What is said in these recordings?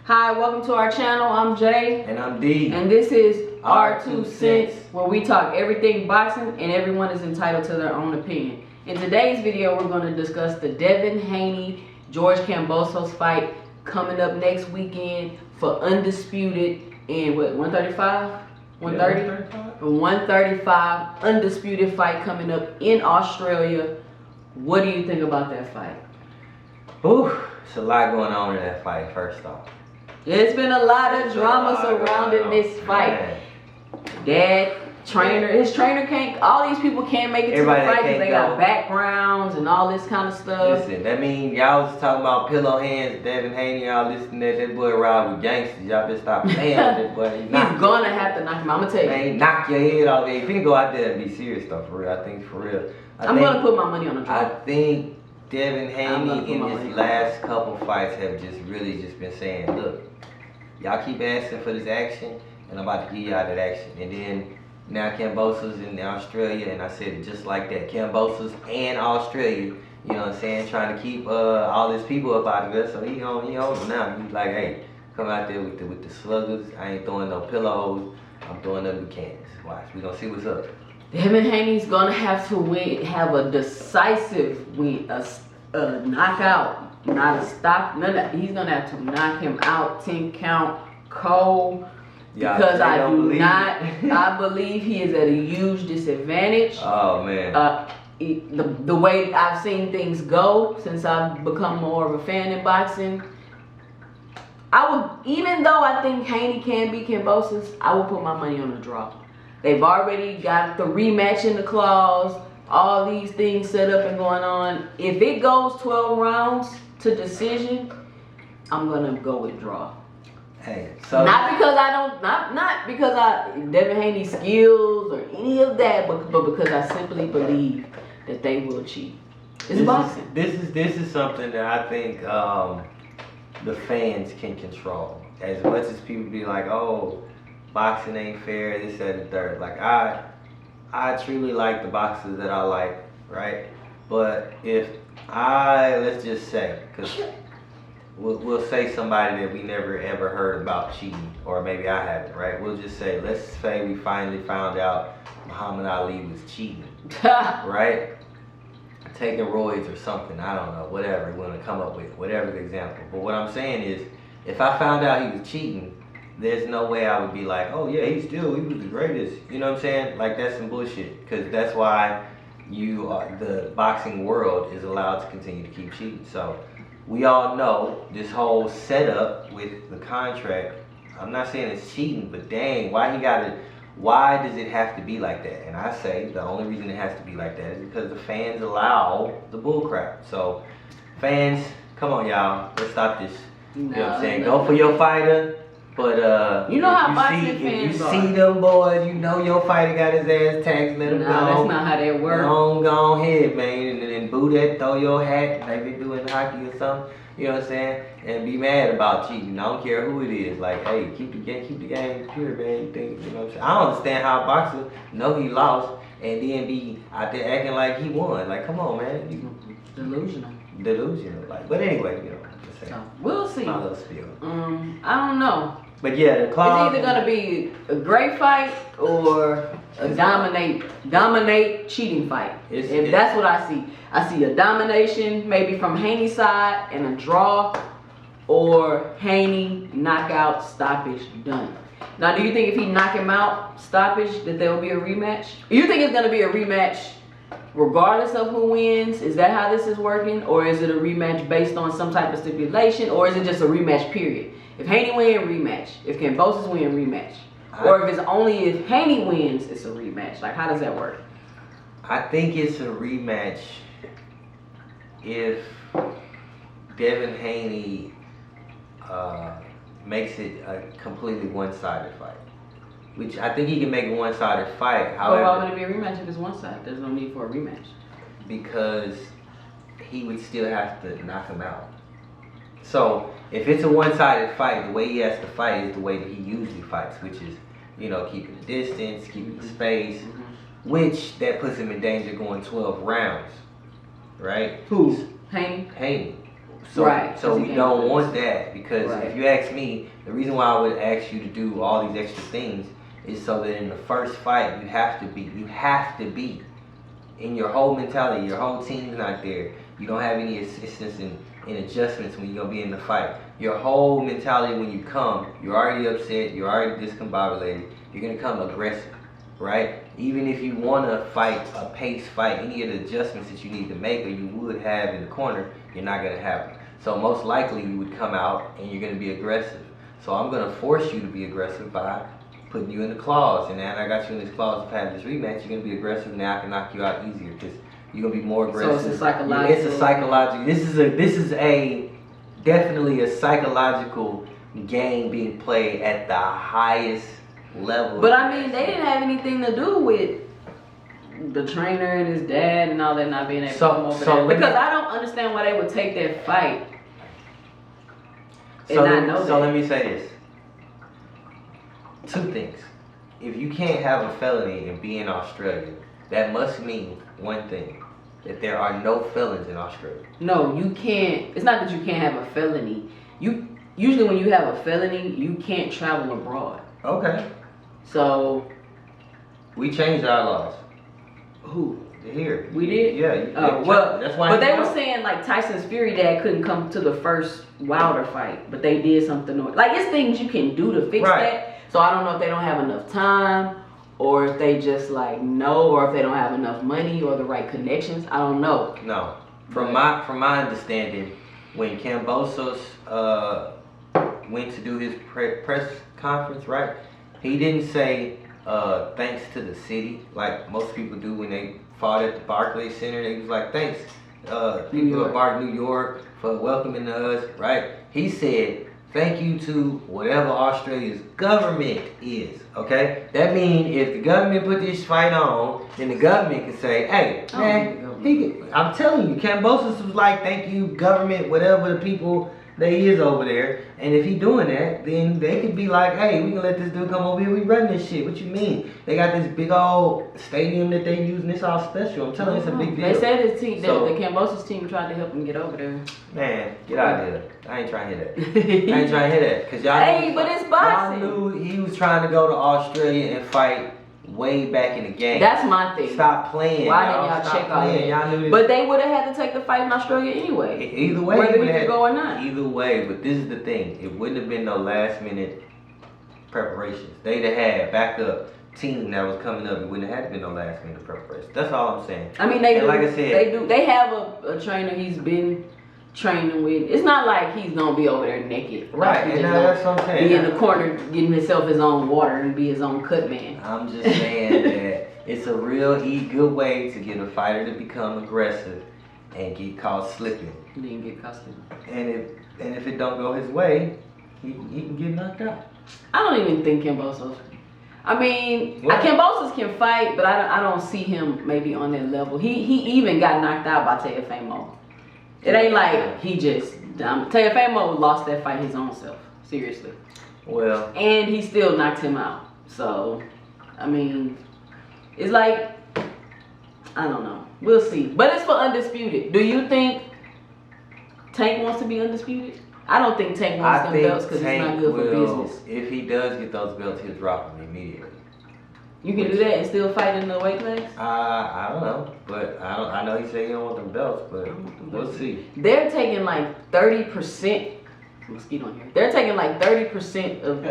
Hi, welcome to our channel. I'm Jay. And I'm D. And this is Our 2 2 Cents, where we talk everything boxing and everyone is entitled to their own opinion. In today's video, we're going to discuss the Devin Haney, George Kambosos fight coming up next weekend for undisputed in what, 135? 130? 135 undisputed fight coming up in Australia. What do you think about that fight? Ooh, it's a lot going on in that fight, first off. There's been a lot of drama surrounding this fight. Dad, trainer, his trainer can't, all these people can't make it to the fight because they got backgrounds and all this kind of stuff. Listen, that mean y'all was talking about pillow hands, Devin Haney, y'all listening to that boy ride with gangsters. Y'all just stop playing with that boy. He's gonna have to knock him out. I'm gonna tell you. Man, knock your head off. If you go out there and be serious though, for real, I think for real. I'm gonna put my money on the draw. I think Devin Haney in his last couple fights have just really just been saying, look, y'all keep asking for this action, and I'm about to give y'all that action. And then now Kambosos in Australia, and I said it just like that. Kambosos and Australia, you know what I'm saying, trying to keep all his people up out of there. So he on now. He's like, hey, come out there with the sluggers. I ain't throwing no pillows. I'm throwing them the cans. Watch, we gonna see what's up. Devin Haney's gonna have to have a decisive win, a knockout, not a stop. He's gonna have to knock him out, 10 count, cold. Because I believe he is at a huge disadvantage. Oh man. The way I've seen things go since I've become more of a fan in boxing, even though I think Haney can beat Kambosos, I will put my money on the draw. They've already got the rematch in the clause, all these things set up and going on. If it goes 12 rounds to decision, I'm gonna go with draw. Hey, so not because Devin Haney's skills or any of that, but because I simply believe that they will cheat. It's boxing. This is something that I think the fans can control. As much as people be like, oh, boxing ain't fair, this, that, and the third. Like I truly like the boxers that I like, right? But if let's just say, because we'll say somebody that we never ever heard about cheating, or maybe I haven't, right? We'll just say, let's say we finally found out Muhammad Ali was cheating, right? Taking roids or something, I don't know, whatever we want to come up with, whatever the example. But what I'm saying is, if I found out he was cheating, there's no way I would be like, oh yeah, he was the greatest. You know what I'm saying? Like, that's some bullshit, because that's why the boxing world is allowed to continue to keep cheating. So we all know this whole setup with the contract. I'm not saying it's cheating, but dang, why does it have to be like that? And I say the only reason it has to be like that is because the fans allow the bullcrap. So fans, come on y'all, let's stop this. You know what I'm saying? Go for your fighter. But you know how boxing fans are. If you see them boys, you know your fighter got his ass taxed, let him go. That's not how that works. Go ahead, man, and then boo that, throw your hat like they do in hockey or something. You know what I'm saying? And be mad about cheating. I don't care who it is. Like, hey, keep the game pure, man. You know what I'm saying? I don't understand how a boxer know he lost and then be out there acting like he won. Like, come on, man. Delusional. Like, but anyway, you know. So, we'll see. My little spiel. I don't know. But yeah, the clause. It's either gonna be a great fight or a dominate cheating fight. If that's what I see. I see a domination maybe from Haney's side and a draw, or Haney knockout, stoppage, done. Now, do you think if he knock him out, stoppage, that there will be a rematch? You think it's gonna be a rematch regardless of who wins? Is that how this is working? Or is it a rematch based on some type of stipulation? Or is it just a rematch period? If Haney win, rematch. If Kambosos win, rematch. Or if it's only if Haney wins, it's a rematch. Like, how does that work? I think it's a rematch if Devin Haney makes it a completely one-sided fight. Which I think he can make a one-sided fight. However, why would it be a rematch if it's one-sided? There's no need for a rematch. Because he would still have to knock him out. So if it's a one-sided fight, the way he has to fight is the way that he usually fights, which is, you know, keeping the distance, keeping the space, which that puts him in danger going 12 rounds, right? Who? Haney? Haney. So, Right, so 'cause we he don't can't want that because Right. if you ask me, the reason why I would ask you to do all these extra things is so that in the first fight you have to be in your whole mentality, your whole team's not there. You don't have any assistance in adjustments when you're gonna be in the fight. Your whole mentality when you come, you're already upset, you're already discombobulated, you're gonna come aggressive, right? Even if you wanna fight a pace fight, any of the adjustments that you need to make or you would have in the corner, you're not gonna have them. So most likely you would come out and you're gonna be aggressive. So I'm gonna force you to be aggressive by putting you in the claws, and now I got you in this clause of having this rematch. You're gonna be aggressive. Now I can knock you out easier because you're gonna be more aggressive. So it's a psychological. It's a psychological. This is a definitely a psychological game being played at the highest level. But I mean, they didn't have anything to do with the trainer and his dad and all that not being able to come over there. Because I don't understand why they would take that fight. So let me say this. Two things. If you can't have a felony and be in Australia, that must mean one thing. That there are no felons in Australia. No, you can't. It's not that you can't have a felony. You usually when you have a felony, you can't travel abroad. Okay. So we changed our laws. who? Here. We did? Yeah. Well, that's why. But they were saying like Tyson's Fury dad couldn't come to the first Wilder fight, but they did something. Like it's things you can do to fix that. So I don't know if they don't have enough time, or if they just like know, or if they don't have enough money or the right connections. I don't know. No. From my understanding, when Kambosos went to do his press conference, right? He didn't say thanks to the city like most people do when they fought at the Barclays Center. He was like, thanks people at New York for welcoming us, right? He said thank you to whatever Australia's government is, okay? That means if the government put this fight on, then the government can say, hey, man, I'm telling you, Kambosos was like, thank you, government, whatever the people they is over there. And if he doing that, then they could be like, hey, we can let this dude come over here, we run this shit. What you mean? They got this big old stadium that they using, it's all special. I'm telling you, it's a big deal. They said his team, the Kambosos team tried to help him get over there. Man, get out of here. I ain't trying to hear that. I ain't trying to hear that. Cause y'all but it's boxing. Y'all knew he was trying to go to Australia and fight way back in the game. That's my thing. Stop playing. Why didn't y'all check on it? Y'all knew this. But they would have had to take the fight in Australia anyway. Either way, whether he could go or not. Either way, but this is the thing. It wouldn't have been no last minute preparations. They'd have had backup team that was coming up. It wouldn't have had to be no last minute preparations. That's all I'm saying. I mean, they do. Like I said, They have a trainer he's been training with. It's not like he's gonna be over there naked. Right, and that's what I'm saying. Be in the corner getting himself his own water and be his own cut man. I'm just saying that it's a real good way to get a fighter to become aggressive and get caught slipping. He didn't get caught slipping. And if it don't go his way, he can get knocked out. I don't even think Kambosos. I mean, Kambosos can fight, but I don't see him maybe on that level. He even got knocked out by Teofimo. It ain't like he just Teofimo lost that fight his own self. Seriously. Well. And he still knocked him out. So, I mean, it's like, I don't know. We'll see. But it's for undisputed. Do you think Tank wants to be undisputed? I don't think Tank wants them belts because it's not good for business. If he does get those belts, he'll drop them immediately. You can do that and still fight in the weight class? I don't know, but I know he said he don't want them belts, but we'll see. They're taking like 30%. Mosquito in here. They're taking like 30% of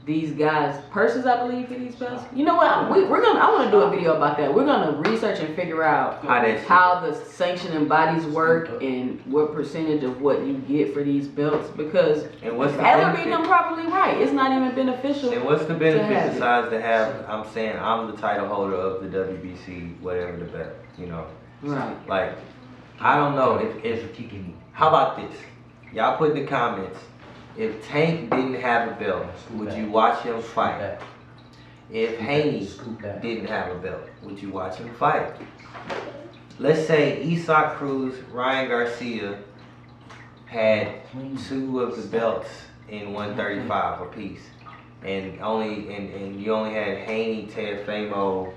these guys' purses, I believe, for these belts. You know what? I want to do a video about that. We're gonna research and figure out how the sanctioning bodies work and what percentage of what you get for these belts, because ever being them properly right, it's not even beneficial. And what's the benefit besides to have? I'm saying I'm the title holder of the WBC, whatever the belt, you know. Right. Like, I don't know if how about this? Y'all put in the comments. If Tank didn't have a belt, would you watch him fight? If Haney didn't have a belt, would you watch him fight? Let's say Isak Cruz, Ryan Garcia had 2 of the belts in 135 apiece, and you only had Haney, Teofimo,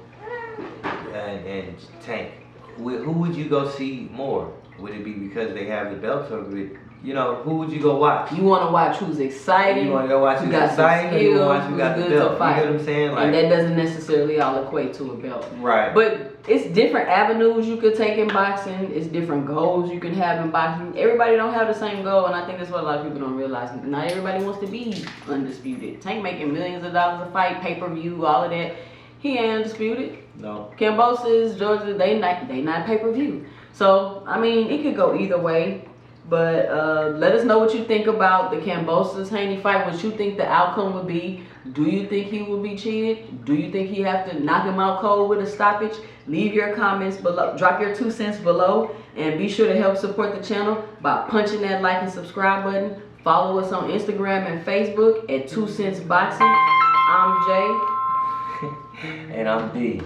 and Tank. Who would you go see more? Would it be because they have the belt, or who would you go watch? You want to watch who's exciting. You want to go watch who's got exciting, or you want to watch who got the good to belt? You fight. get what I'm saying? And that doesn't necessarily all equate to a belt. Right. But it's different avenues you could take in boxing. It's different goals you can have in boxing. Everybody don't have the same goal, and I think that's what a lot of people don't realize. Not everybody wants to be undisputed. Tank making millions of dollars a fight, pay-per-view, all of that. He ain't undisputed. No. Kambosos, Georgia, they not pay-per-view. So, I mean, it could go either way. But let us know what you think about the Kambosos Haney fight, what you think the outcome would be. Do you think he will be cheated? Do you think he have to knock him out cold with a stoppage? Leave your comments below. Drop your 2 cents below. And be sure to help support the channel by punching that like and subscribe button. Follow us on Instagram and Facebook at 2 Cents Boxing. I'm Jay. And I'm D.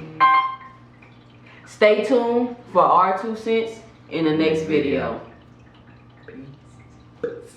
Stay tuned for our 2 cents in the next video. Peace.